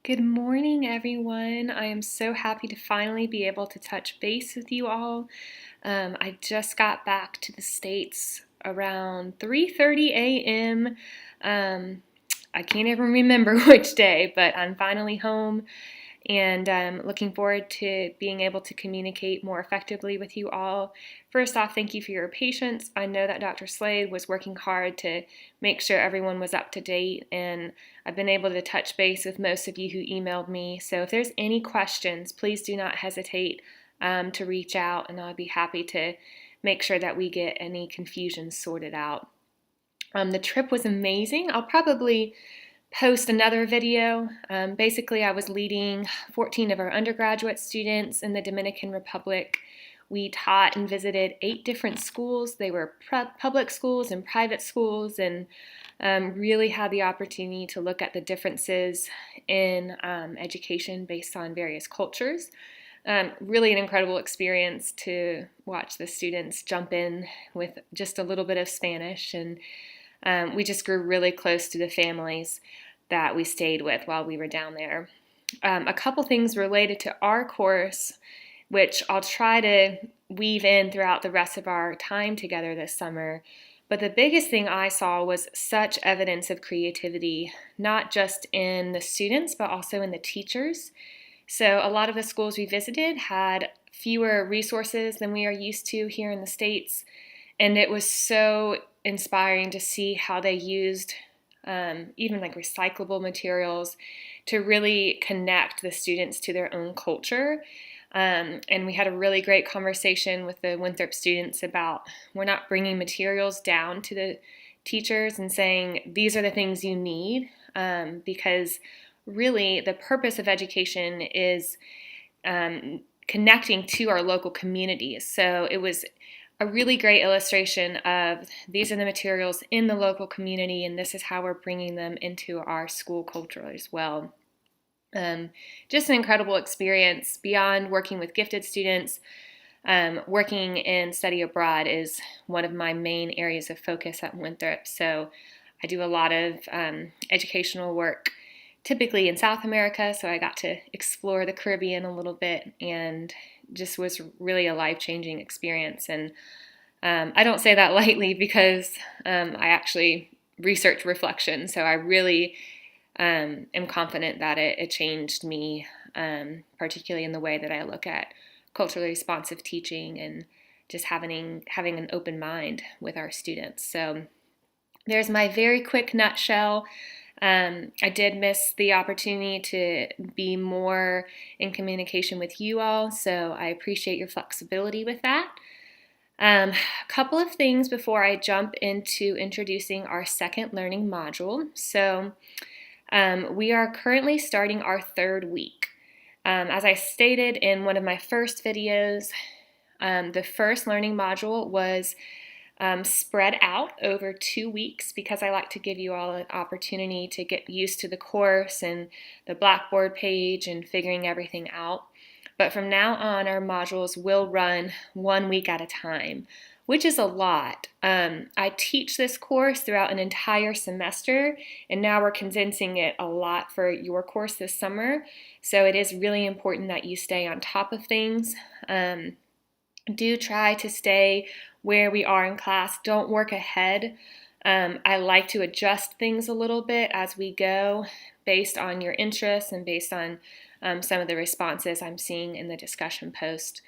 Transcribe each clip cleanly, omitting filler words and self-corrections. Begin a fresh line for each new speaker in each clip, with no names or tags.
Good morning, everyone. I am so happy to finally be able to touch base with you all. I just got back to the States around 3:30 a.m. I can't even remember which day, but I'm finally home and I'm looking forward to being able to communicate more effectively with you all. First off, thank you for your patience. I know that Dr. Slade was working hard to make sure everyone was up to date, and I've been able to touch base with most of you who emailed me. So if there's any questions, please do not hesitate to reach out, and I'll be happy to make sure that we get any confusion sorted out. The trip was amazing. I'll probably post another video. Basically, I was leading 14 of our undergraduate students in the Dominican Republic. We taught and visited 8 different schools. They were public schools and private schools, and really had the opportunity to look at the differences in education based on various cultures. Really an incredible experience to watch the students jump in with just a little bit of Spanish, and we just grew really close to the families that we stayed with while we were down there. A couple things related to our course, which I'll try to weave in throughout the rest of our time together this summer. But the biggest thing I saw was such evidence of creativity, not just in the students, but also in the teachers. So a lot of the schools we visited had fewer resources than we are used to here in the States. And it was so inspiring to see how they used even like recyclable materials to really connect the students to their own culture. And we had a really great conversation with the Winthrop students about we're not bringing materials down to the teachers and saying these are the things you need, because really the purpose of education is connecting to our local communities. So it was a really great illustration of these are the materials in the local community, and this is how we're bringing them into our school culture as well. Just an incredible experience beyond working with gifted students. Working in study abroad is one of my main areas of focus at Winthrop. So I do a lot of educational work, typically in South America. So I got to explore the Caribbean a little bit, and just was really a life-changing experience. And I don't say that lightly because I actually research reflection. So I really am confident that it changed me, particularly in the way that I look at culturally responsive teaching and just having an open mind with our students. So there's my very quick nutshell. I did miss the opportunity to be more in communication with you all, so I appreciate your flexibility with that. A couple of things before I jump into introducing our second learning module. So we are currently starting our 3rd week. As I stated in one of my first videos, the first learning module was spread out over 2 weeks because I like to give you all an opportunity to get used to the course and the Blackboard page and figuring everything out. But from now on, our modules will run 1 week at a time, which is a lot. I teach this course throughout an entire semester, and now we're condensing it a lot for your course this summer. So it is really important that you stay on top of things. Do try to stay where we are in class. Don't work ahead. I like to adjust things a little bit as we go based on your interests and based on some of the responses I'm seeing in the discussion post.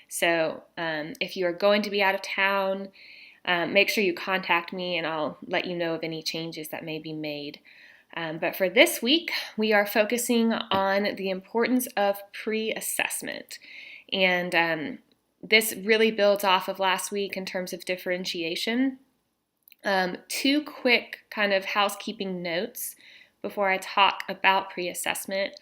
So if you are going to be out of town, make sure you contact me and I'll let you know of any changes that may be made. But for this week, we are focusing on the importance of pre-assessment. And this really builds off of last week in terms of differentiation. 2 quick kind of housekeeping notes before I talk about pre-assessment.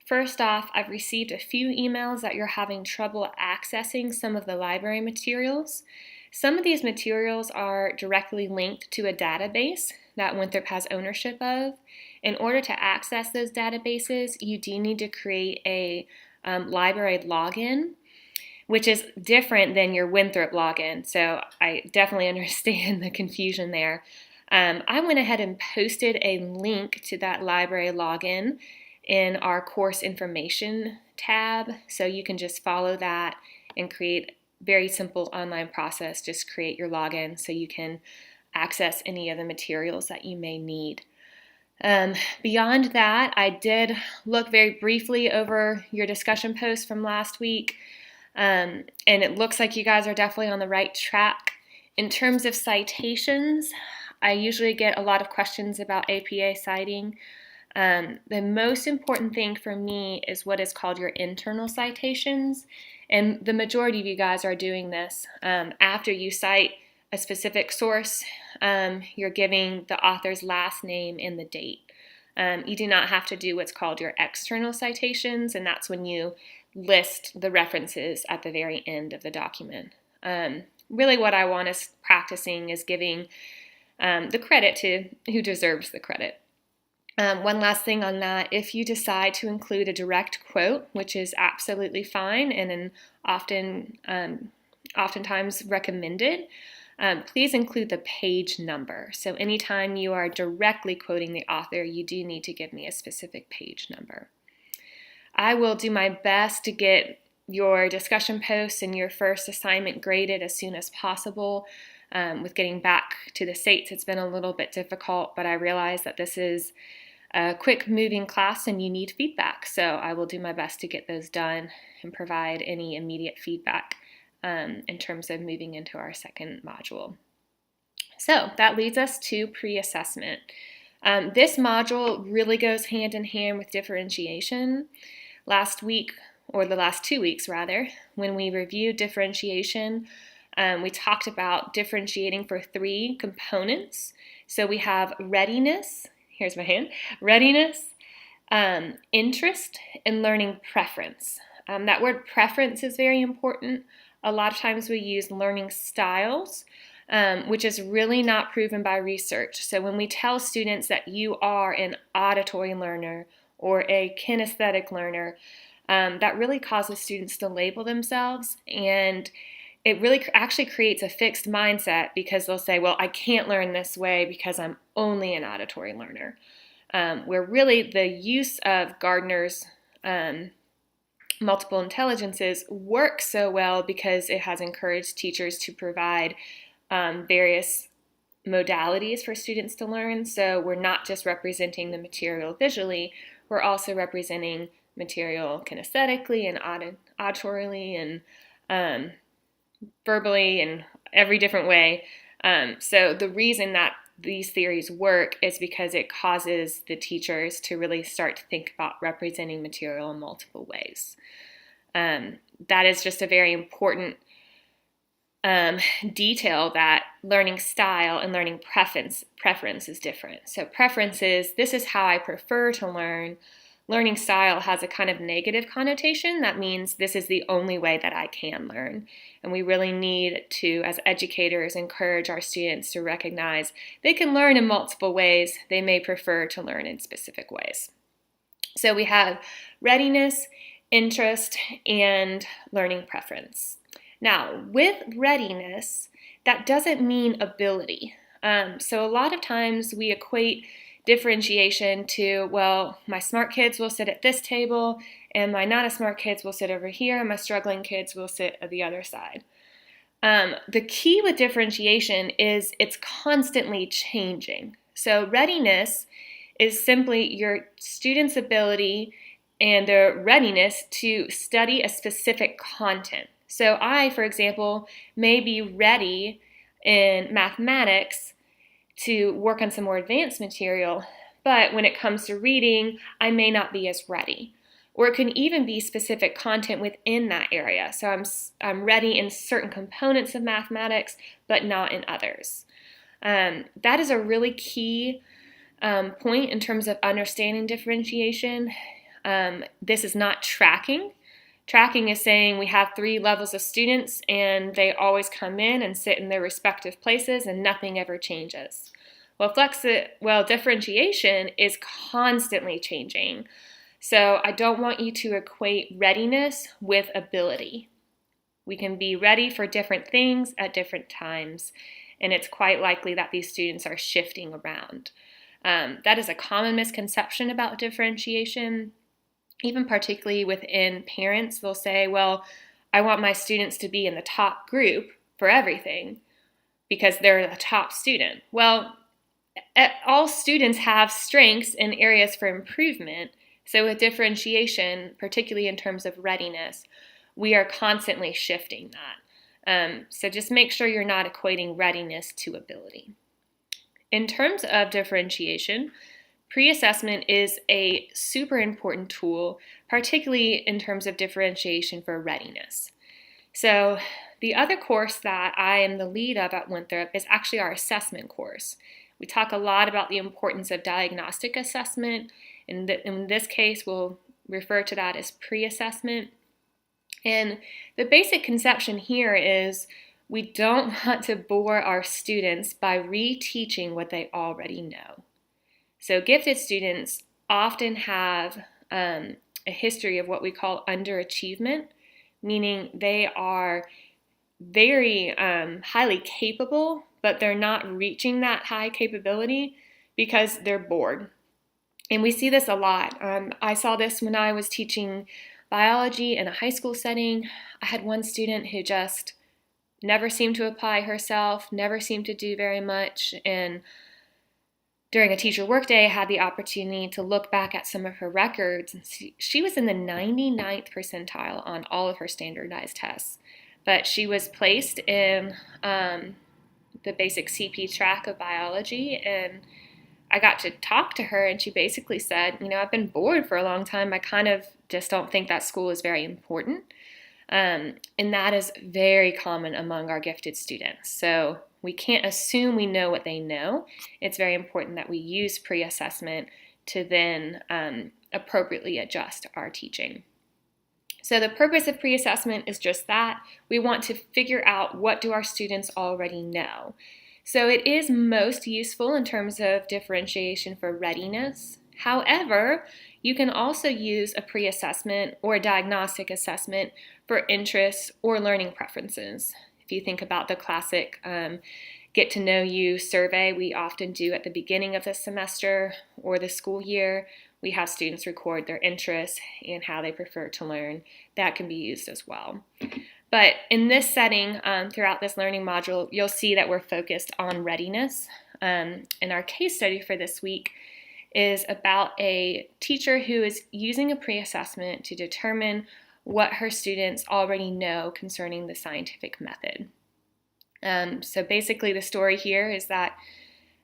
First off, I've received a few emails that you're having trouble accessing some of the library materials. Some of these materials are directly linked to a database that Winthrop has ownership of. In order to access those databases, you do need to create a library login, which is different than your Winthrop login. So I definitely understand the confusion there. I went ahead and posted a link to that library login in our course information tab. So you can just follow that and create a very simple online process. Just create your login so you can access any of the materials that you may need. Beyond that, I did look very briefly over your discussion post from last week, and it looks like you guys are definitely on the right track. In terms of citations, I usually get a lot of questions about APA citing. The most important thing for me is what is called your internal citations, and the majority of you guys are doing this. After you cite a specific source, you're giving the author's last name and the date. You do not have to do what's called your external citations, and that's when you list the references at the very end of the document. Really what I want us practicing is giving the credit to who deserves the credit. One last thing on that, if you decide to include a direct quote, which is absolutely fine and oftentimes recommended, please include the page number. So anytime you are directly quoting the author, you do need to give me a specific page number. I will do my best to get your discussion posts and your first assignment graded as soon as possible. With getting back to the States, it's been a little bit difficult, but I realize that this is a quick moving class and you need feedback. So I will do my best to get those done and provide any immediate feedback in terms of moving into our second module. So that leads us to pre-assessment. This module really goes hand in hand with differentiation. Last week, or the last 2 weeks rather, when we reviewed differentiation, we talked about differentiating for 3 components. So we have readiness, here's my hand, readiness, interest, and learning preference. That word preference is very important. A lot of times we use learning styles, which is really not proven by research. So when we tell students that you are an auditory learner or a kinesthetic learner, that really causes students to label themselves, and it really actually creates a fixed mindset because they'll say, well, I can't learn this way because I'm only an auditory learner. Where really the use of Gardner's multiple intelligences works so well because it has encouraged teachers to provide various modalities for students to learn. So we're not just representing the material visually, we're also representing material kinesthetically and auditorily and verbally and every different way. So the reason that these theories work is because it causes the teachers to really start to think about representing material in multiple ways. That is just a very important detail, that learning style and learning preference is different. So preference is, this is how I prefer to learn. Learning style has a kind of negative connotation. That means this is the only way that I can learn. And we really need to, as educators, encourage our students to recognize they can learn in multiple ways. They may prefer to learn in specific ways. So we have readiness, interest, and learning preference. Now, with readiness, that doesn't mean ability. So a lot of times we equate differentiation to, well, my smart kids will sit at this table and my not as smart kids will sit over here and my struggling kids will sit at the other side. The key with differentiation is it's constantly changing. So readiness is simply your student's ability and their readiness to study a specific content. So I, for example, may be ready in mathematics to work on some more advanced material, but when it comes to reading, I may not be as ready. Or it can even be specific content within that area. So I'm ready in certain components of mathematics, but not in others. That is a really key point in terms of understanding differentiation. This is not tracking. Tracking is saying we have 3 levels of students and they always come in and sit in their respective places and nothing ever changes. Well, differentiation is constantly changing. So I don't want you to equate readiness with ability. We can be ready for different things at different times, and it's quite likely that these students are shifting around. That is a common misconception about differentiation, even particularly within parents. They'll say, well, I want my students to be in the top group for everything because they're the top student. Well, all students have strengths and areas for improvement. So with differentiation, particularly in terms of readiness, we are constantly shifting that. So just make sure you're not equating readiness to ability. In terms of differentiation, pre-assessment is a super important tool, particularly in terms of differentiation for readiness. So the other course that I am the lead of at Winthrop is actually our assessment course. We talk a lot about the importance of diagnostic assessment. In this case, we'll refer to that as pre-assessment. And the basic conception here is we don't want to bore our students by reteaching what they already know. So gifted students often have a history of what we call underachievement, meaning they are very highly capable, but they're not reaching that high capability because they're bored. And we see this a lot. I saw this when I was teaching biology in a high school setting. I had one student who just never seemed to apply herself, never seemed to do very much, and during a teacher workday, I had the opportunity to look back at some of her records, and she was in the 99th percentile on all of her standardized tests. But she was placed in the basic CP track of biology, and I got to talk to her, and she basically said, I've been bored for a long time. I kind of just don't think that school is very important. And that is very common among our gifted students. So we can't assume we know what they know. It's very important that we use pre-assessment to then appropriately adjust our teaching. So the purpose of pre-assessment is just that. We want to figure out what do our students already know. So it is most useful in terms of differentiation for readiness. However, you can also use a pre-assessment or a diagnostic assessment for interests or learning preferences. If you think about the classic get to know you survey we often do at the beginning of the semester or the school year, we have students record their interests and how they prefer to learn. That can be used as well. But in this setting, throughout this learning module, you'll see that we're focused on readiness. And our case study for this week is about a teacher who is using a pre-assessment to determine what her students already know concerning the scientific method. So basically the story here is that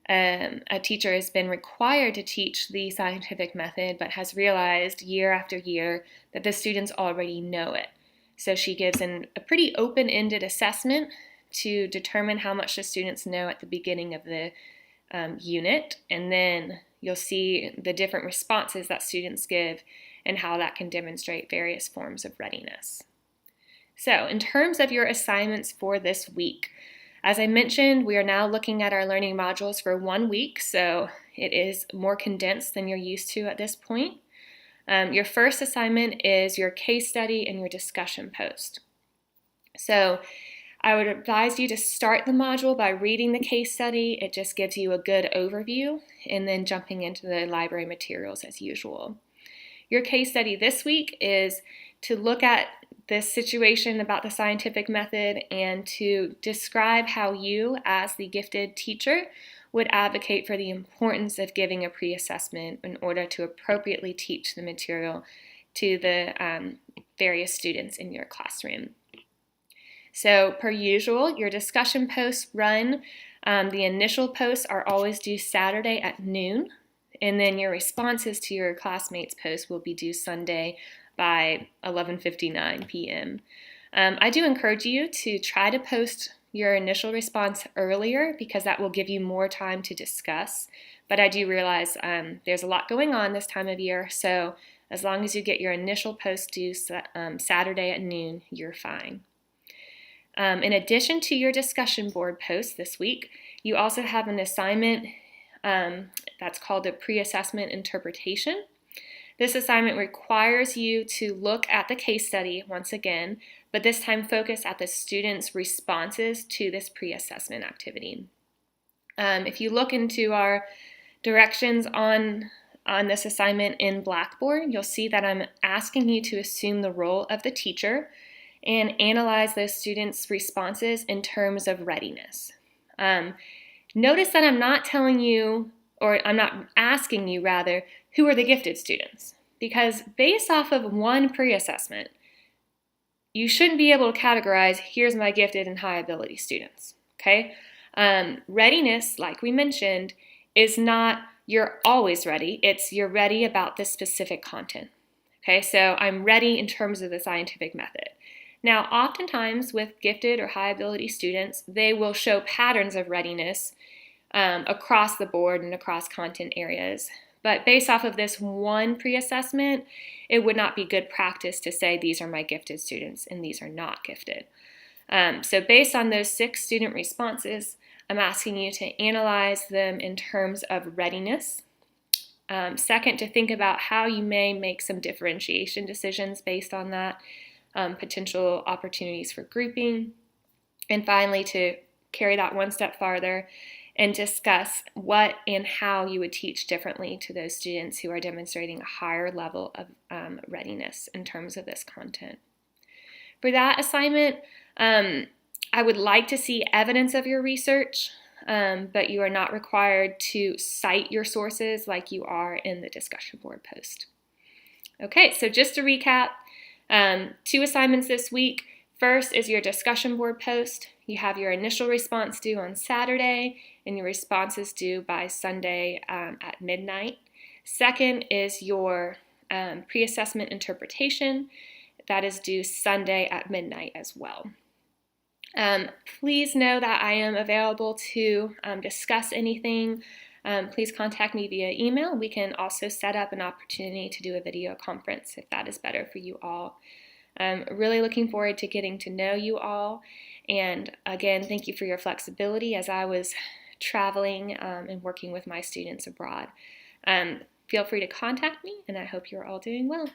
a teacher has been required to teach the scientific method but has realized year after year that the students already know it. So she gives a pretty open-ended assessment to determine how much the students know at the beginning of the unit, and then you'll see the different responses that students give and how that can demonstrate various forms of readiness. So in terms of your assignments for this week, as I mentioned, we are now looking at our learning modules for 1 week, so it is more condensed than you're used to at this point. Your first assignment is your case study and your discussion post. So I would advise you to start the module by reading the case study. It just gives you a good overview, and then jumping into the library materials as usual. Your case study this week is to look at this situation about the scientific method and to describe how you, as the gifted teacher, would advocate for the importance of giving a pre-assessment in order to appropriately teach the material to the various students in your classroom. So per usual, your discussion posts run. The initial posts are always due Saturday at noon, and then your responses to your classmates' posts will be due Sunday by 11:59 p.m. I do encourage you to try to post your initial response earlier because that will give you more time to discuss. But I do realize there's a lot going on this time of year, so as long as you get your initial post due Saturday at noon, you're fine. In addition to your discussion board post this week, you also have an assignment that's called the pre-assessment interpretation. This assignment requires you to look at the case study once again, but this time focus at the students' responses to this pre-assessment activity. If you look into our Directions on this assignment in Blackboard, you'll see that I'm asking you to assume the role of the teacher and analyze those students' responses in terms of readiness. Notice that I'm not telling you, or I'm not asking you rather, who are the gifted students, because based off of one pre-assessment, you shouldn't be able to categorize, here's my gifted and high ability students, okay? Readiness, like we mentioned, is not you're always ready, it's you're ready about this specific content, okay? So I'm ready in terms of the scientific method. Now, oftentimes with gifted or high ability students, they will show patterns of readiness across the board and across content areas. But based off of this one pre-assessment, it would not be good practice to say these are my gifted students and these are not gifted. So based on those 6 student responses, I'm asking you to analyze them in terms of readiness. Second, to think about how you may make some differentiation decisions based on that, potential opportunities for grouping. And finally, to carry that one step farther and discuss what and how you would teach differently to those students who are demonstrating a higher level of readiness in terms of this content. For that assignment, I would like to see evidence of your research, but you are not required to cite your sources like you are in the discussion board post. Okay, so just to recap, 2 assignments this week. First is your discussion board post. You have your initial response due on Saturday, and your response is due by Sunday at midnight. Second is your pre-assessment interpretation. That is due Sunday at midnight as well. Please know that I am available to discuss anything. Please contact me via email. We can also set up an opportunity to do a video conference if that is better for you all. I'm really looking forward to getting to know you all. And again, thank you for your flexibility as I was traveling and working with my students abroad. Feel free to contact me, and I hope you're all doing well.